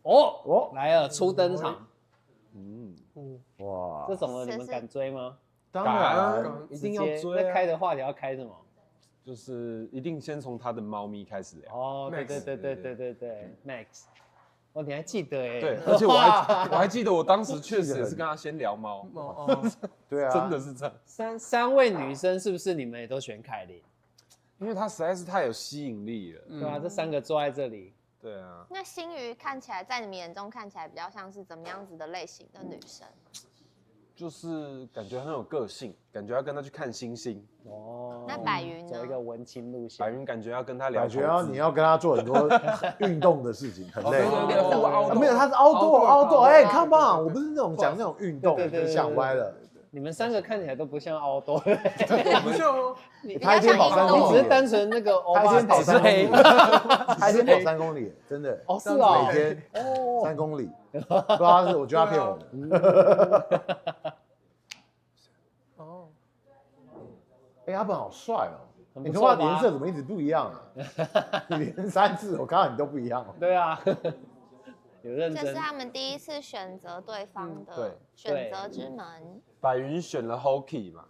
哦，来了，初登场。哇，这种的你们敢追吗？当然一定要追。那开的话题要开什么？就是一定先从他的猫咪开始聊。哦，对 ，Max。哦，你还记得哎？对，而且我还记得我当时确实也是跟他先聊猫。对啊，真的是这样。三位女生是不是你们也都选凯琳？因为他实在是太有吸引力了。对啊，这3个坐在这里。对啊。那星宇看起来，在你们眼中看起来比较像是怎么样子的类型的女生？就是感觉很有个性，感觉要跟他去看星星。哦，那百云呢？走一个文青路线。百云感觉要跟他聊，感觉你要跟他做很多运动的事情，很累。对，没有，他是 outdoor，哎 ，come on， 我不是那种讲那种运动，想歪了。你们3个看起来都不像 outdoor， 不像哦。你比较像运动，你只是单纯那个他一天跑3公里，他一天跑3公里，真的。哦，是哦，每天3公里，不知道他是，我觉得他骗我的。哦，哎，阿本好帅哦！你头发颜色怎么一直不一样啊？你连3次我看到你都不一样哦。对啊，有认真。这是他们第一次选择对方的选择之门。百云选了 Hoki 嘛，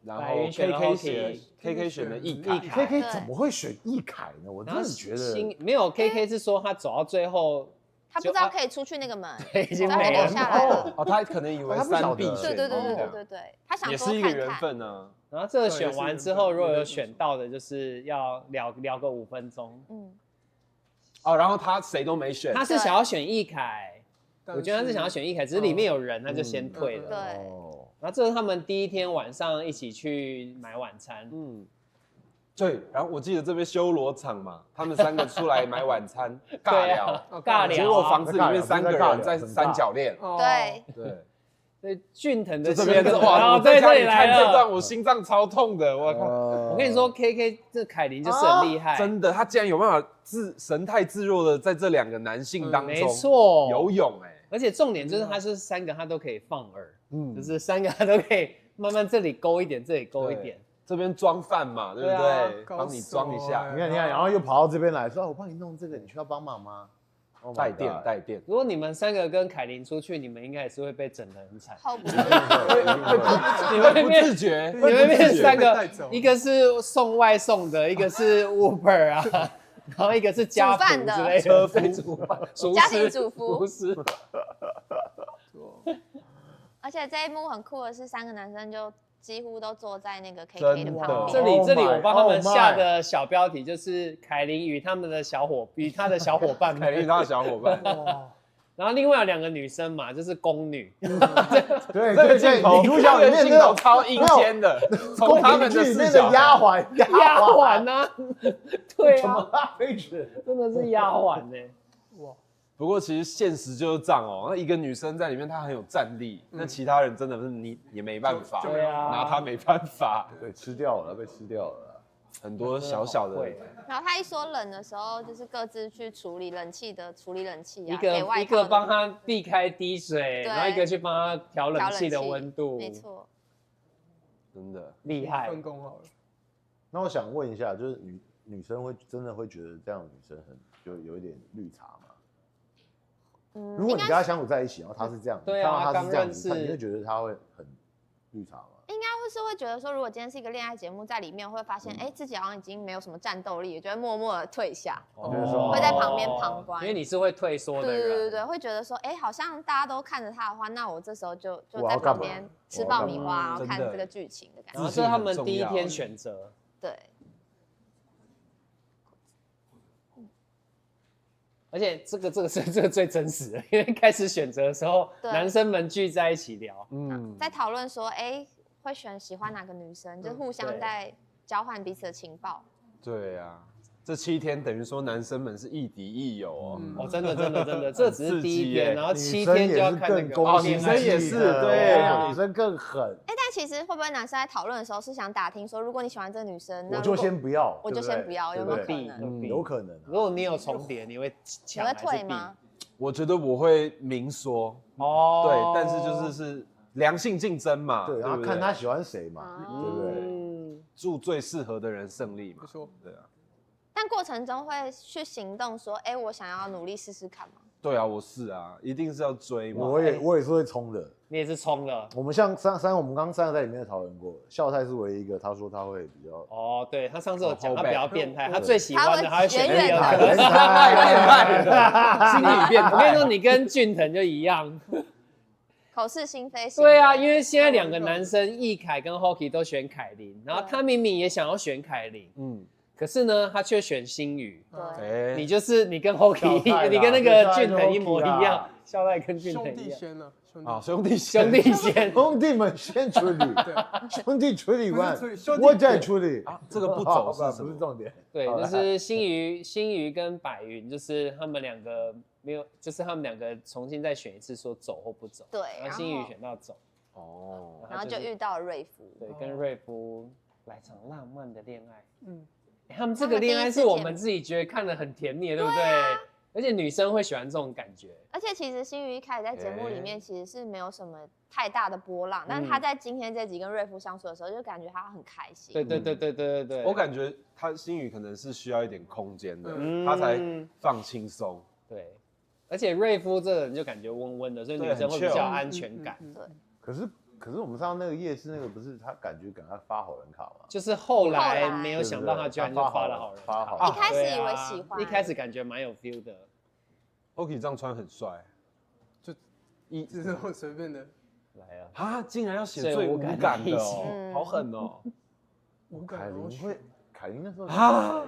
然后 KK 选了易凯。KK 怎么会选易凯呢？我真的觉得没有 KK 是说他走到最后。他不知道可以出去那个门，已经没了下来了。哦，他可能以为3必选，对，他想也是一个缘分啊。然后这个选完之后，如果有选到的，就是要聊个5分钟。哦，然后他谁都没选，他是想要选易凯，我觉得他是想要选易凯，只是里面有人，他就先退了。对。然后这是他们第一天晚上一起去买晚餐。对，然后我记得这边修罗场嘛，他们3个出来买晚餐，尬聊，结果房子里面3个人在三角恋。对，所以俊腾的这边哇，我在这里看这段，我心脏超痛的。我跟你说 ，KK 这凯琳就是很厉害，真的，他竟然有办法神态自若的在这2个男性当中，没错，游泳而且重点就是他是3个他都可以放饵，就是3个他都可以慢慢这里勾一点，这里勾一点。这边装饭嘛，对不对？帮你装一下，你看，然后又跑到这边来说：“我帮你弄这个，你需要帮忙吗？”带电。如果你们3个跟凯琳出去，你们应该也是会被整得很惨。你会不自觉，你们变3个，一个是送外送的，一个是 Uber 啊，然后一个是家福之类的，车夫、家庭主妇。不是。而且这一幕很酷的是，3个男生就几乎都坐在那个 KK 的旁边。这里我帮他们下的小标题就是凯琳与他的小伙伴，凯琳与他的小伙伴。然后另外有2个女生嘛，就是宫女。对，这个镜头，主角里面镜头超阴间的，从他们的视角，丫鬟啊，对啊，真的是丫鬟呢。哇！不过其实现实就是这样哦，那一个女生在里面她很有战力，那其他人真的是你也没办法，对啊，拿她没办法，对，吃掉了，被吃掉了，很多小小的。然后他一说冷的时候，就是各自去处理冷气啊，一个帮他避开滴水，然后一个去帮他调冷气的温度，没错，真的厉害，分工好了。那我想问一下，就是女生真的会觉得这样的女生就有一点绿茶吗？如果你跟他相处在一起，然后他是这样，对啊，他是这样子，你会觉得他会很绿茶吗？应该会觉得说，如果今天是一个恋爱节目，在里面会发现，自己好像已经没有什么战斗力，就会默默的退下，会在旁边旁观。因为你是会退缩的人，对，会觉得说，好像大家都看着他的话，那我这时候就在旁边吃爆米花，然后看这个剧情的感觉。然后这是他们第一天选择，对。而且这个最真实的，因为开始选择的时候，男生们聚在一起聊，在讨论说，会选喜欢哪个女生，就互相在交换彼此的情报。对啊，这7天等于说男生们是亦敌亦友哦。真的，这只是第1天，然后7天就要看那个。女生也是，对，女生更狠。但其实会不会男生在讨论的时候是想打听说，如果你喜欢这个女生，我就先不要，有没有可能？有可能。如果你有重叠，你会抢还是避？退吗？我觉得我会明说对，但是是良性竞争嘛，对，然后看他喜欢谁嘛，对不对？祝最适合的人胜利嘛，没错，对啊。但但过程中会去行动说，哎，我想要努力试试看吗？对啊，我是啊，一定是要追嘛。我也是会冲的。你也是冲了。我们像我们刚刚3个在里面讨论过，孝太是唯一一个，他说他会比较。哦，对他上次有讲，他后辈比较变态，他最喜欢的他会选远远的变态，心理变态。我跟你说，你跟俊腾就一样。口是心非。对啊，因为现在2个男生易凯跟 Hockey 都选凯琳，然后他明明也想要选凯琳，可是呢，他却选星宇。对，你跟 Hockey， 你跟那个俊腾一模一样，孝太跟俊腾一样。兄弟先，兄弟们先处理，兄弟处理完，我再处理。这个不走不是重点。对，就是星宇跟百云，就是他们2个没有，就是他们2个重新再选一次，说走或不走。对，然后星宇选到走。哦，然后就遇到了瑞夫。对，跟瑞夫来场浪漫的恋爱。他们这个恋爱是我们自己觉得看得很甜蜜，对不对？而且女生会喜欢这种感觉。而且其实星宇一开始在节目里面其实是没有什么太大的波浪，但是他在今天这集跟瑞夫相处的时候，就感觉他很开心。对。我感觉他星宇可能是需要一点空间的，他才放轻松。对，而且瑞夫这个人就感觉温温的，所以女生会比较安全感。对。可是我们上那个夜市那个不是他感觉给他发好人卡吗？就是后来没有想到他居然就发了好人卡。一开始以为喜欢，一开始感觉蛮有 feel 的。Hockey 这样穿很帅，这是我随便的。来啊！啊，竟然要写最无感的哦，好狠哦！凯琳那时候啊，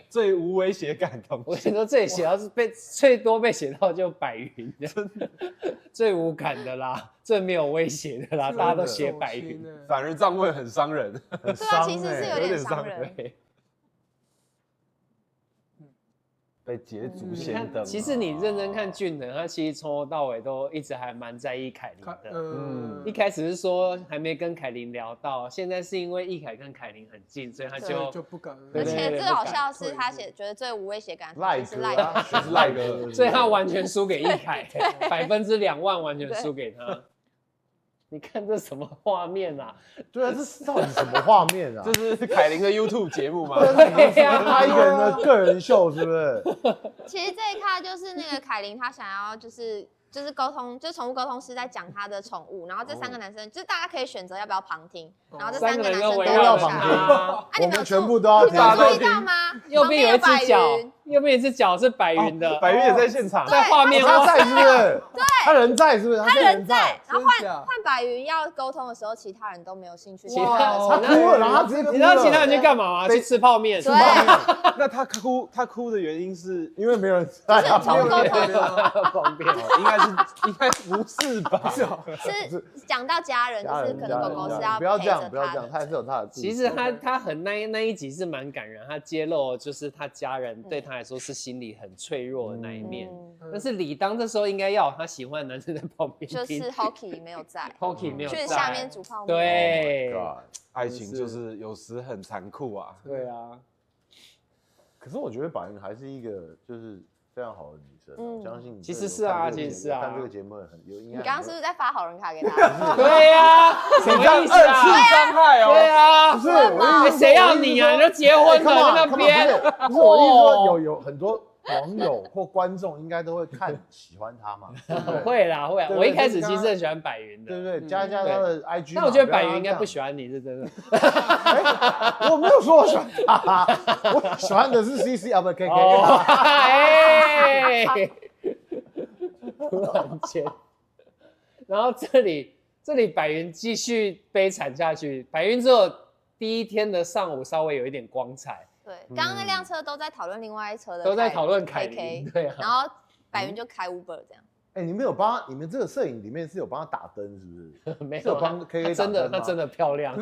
最无威胁感的。我跟你说，这里写到是最多被写到就百云，真的最无感的啦，最没有威胁的啦，大家都写百云，反而这样会很伤人，对啊，其实是有点伤人。被捷足先登。其实你认真看俊腾，他其实从头到尾都一直还蛮在意凯琳的。一开始是说还没跟凯琳聊到，现在是因为易凯跟凯琳很近，所以他就不敢。而且最好笑的是，他觉得最无威胁感是赖哥，所以他完全输给易凯，20000%完全输给他。你看这什么画面啊？对啊，这到底什么画面啊？这是凯琳的 YouTube 节目吗？对呀，他一个人的个人秀是不是？其实这一卡就是那个凯琳，她想要就是沟通，就是宠物沟通师在讲他的宠物，然后这3个男生就是大家可以选择要不要旁听，然后这3个男生都要旁听，我们全部都要听。你们有注意到吗？右边有一只脚是百云的，百云也在现场，在画面他在是不是？对，他人在是不是？他人在，然后换百云要沟通的时候，其他人都没有兴趣。他哭了，然后他直接哭了。你知道其他人去干嘛吗？去吃泡面。对。那他哭的原因是因为没有人在宠物沟通方便，应该不是吧？是讲到家人，就是可能狗狗是要不要这样，他还是有他的故事。其实他很那一集是蛮感人，他揭露就是他家人对他来说是心里很脆弱的那一面。但是理当这时候应该要他喜欢的男生在旁边，就是 Hockey 没有在 ，Hockey 没有在，去下面煮泡面。对，爱情就是有时很残酷啊。对啊。可是我觉得百云还是一个就是非常好的女生，相信其实是啊，其实是啊。看这个节目很有应该。你刚刚是不是在发好人卡给他？对呀，什么意思啊？2次伤害哦。对啊，不是，谁要你啊？你都结婚了，在那边。不是我意思说有很多网友或观众应该都会喜欢他嘛。会啦。我一开始其实很喜欢百云的，对不对？加他的 IG。但我觉得百云应该不喜欢你，是真的。我没有说我喜欢他，我喜欢的是 CC 啊，不 KK。突然间，然后这里百云继续悲惨下去。百云只有第一天的上午稍微有一点光彩。对，刚刚那辆车都在讨论另外一车的，都在讨论凯琳，对啊。然后百云就开 Uber 这样。你们有帮你们这个摄影里面是有帮他打灯是不是？没有帮 KK 打灯，他真的漂亮。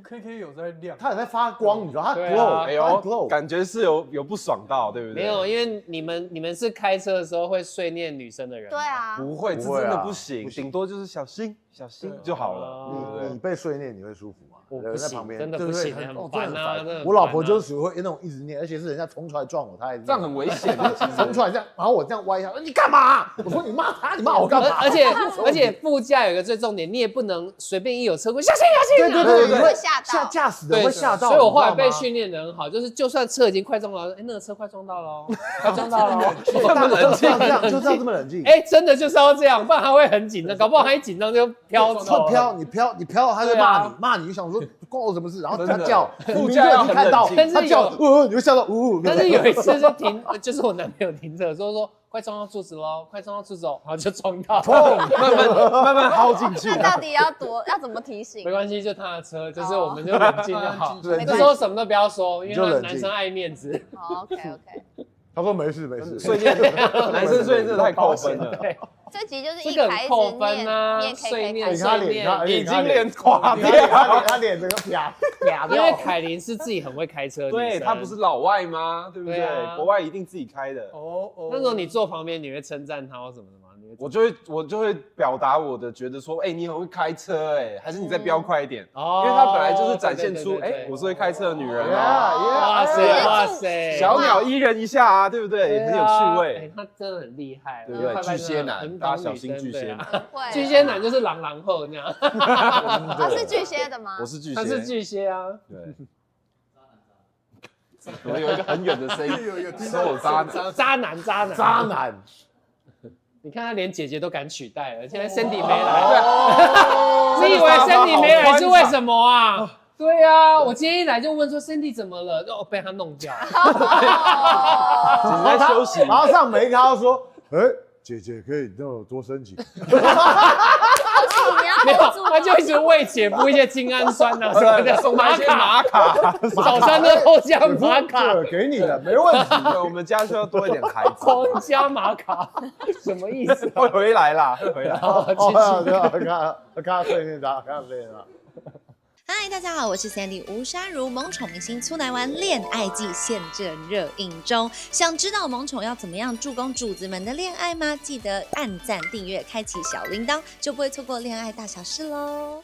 KK 有在亮，他有在发光，你知道他 glow，感觉是有不爽到，对不对？没有，因为你们是开车的时候会碎念女生的人。对啊，不会，这真的不行，顶多就是小心小心就好了。你被碎念你会舒服吗？我不行，真的不行，很烦啊！我老婆就是属于会那种一直念，而且是人家冲出来撞我，她还这样很危险的。冲出来这样，然后我这样歪一下，你干嘛？我说你骂他，你骂我干嘛？而且副驾有一个最重点，你也不能随便一有车过，小心小心！对，会吓到驾驶的会吓到。所以我后来被训练的很好，就是就算车已经快撞到了，那个车快撞到了，快撞到了，这么冷静，就这么冷静。真的就是要这样，不然他会很紧张，搞不好他一紧张就飘走。你飘，他就骂你，就想说关我什么事？然后他叫，副驾要很冷静，他叫，你会笑到但是有一次就就是我男朋友停车说快撞到柱子喽，快撞到柱子哦，然后就撞到，慢慢凹进去。那到底要怎么提醒？没关系，就他的车，就是我们就冷静就好，对，这时候什么都不要说，因为男生爱面子。OK。他说没事，碎念，男生碎念真的太扣分了。这集就是一开始念碎念，已经脸垮掉，他脸整个啪掉。因为凯琳是自己很会开车的女生，对，她不是老外吗？对不对？国外一定自己开的。那时候你坐旁边，你会称赞他或什么的吗？我就会表达我的觉得说，你很会开车，还是你再飙快一点？因为她本来就是展现出，我是会开车的女人哇塞，小鸟依人一下啊，对不对？很有趣味。她真的很厉害，对不对？巨蟹男，大家小心巨蟹男。巨蟹男就是狼后那样。是巨蟹的吗？我是巨蟹，他是巨蟹啊。对。我有一个很远的声音，说我渣男。你看他连姐姐都敢取代了，现在 Cindy 没来，你以为 Cindy 没来是为什么啊？对啊，我今天一来就问说 Cindy 怎么了，被他弄掉。只在休息，然后上梅咖说，姐姐可以多申请。没有，他就一直为姐夫一些精氨酸啊什么的，送他一些玛卡，早餐都加玛卡，给你的没问题。我们家需要多一点孩子，狂加玛卡，什么意思？会回来啦，会回来。看碎念他。嗨，大家好，我是 Sandy 吴莎如，萌宠明星粗男玩恋爱季现正热映中。想知道萌宠要怎么样助攻主子们的恋爱吗？记得按赞、订阅、开启小铃铛，就不会错过恋爱大小事喽。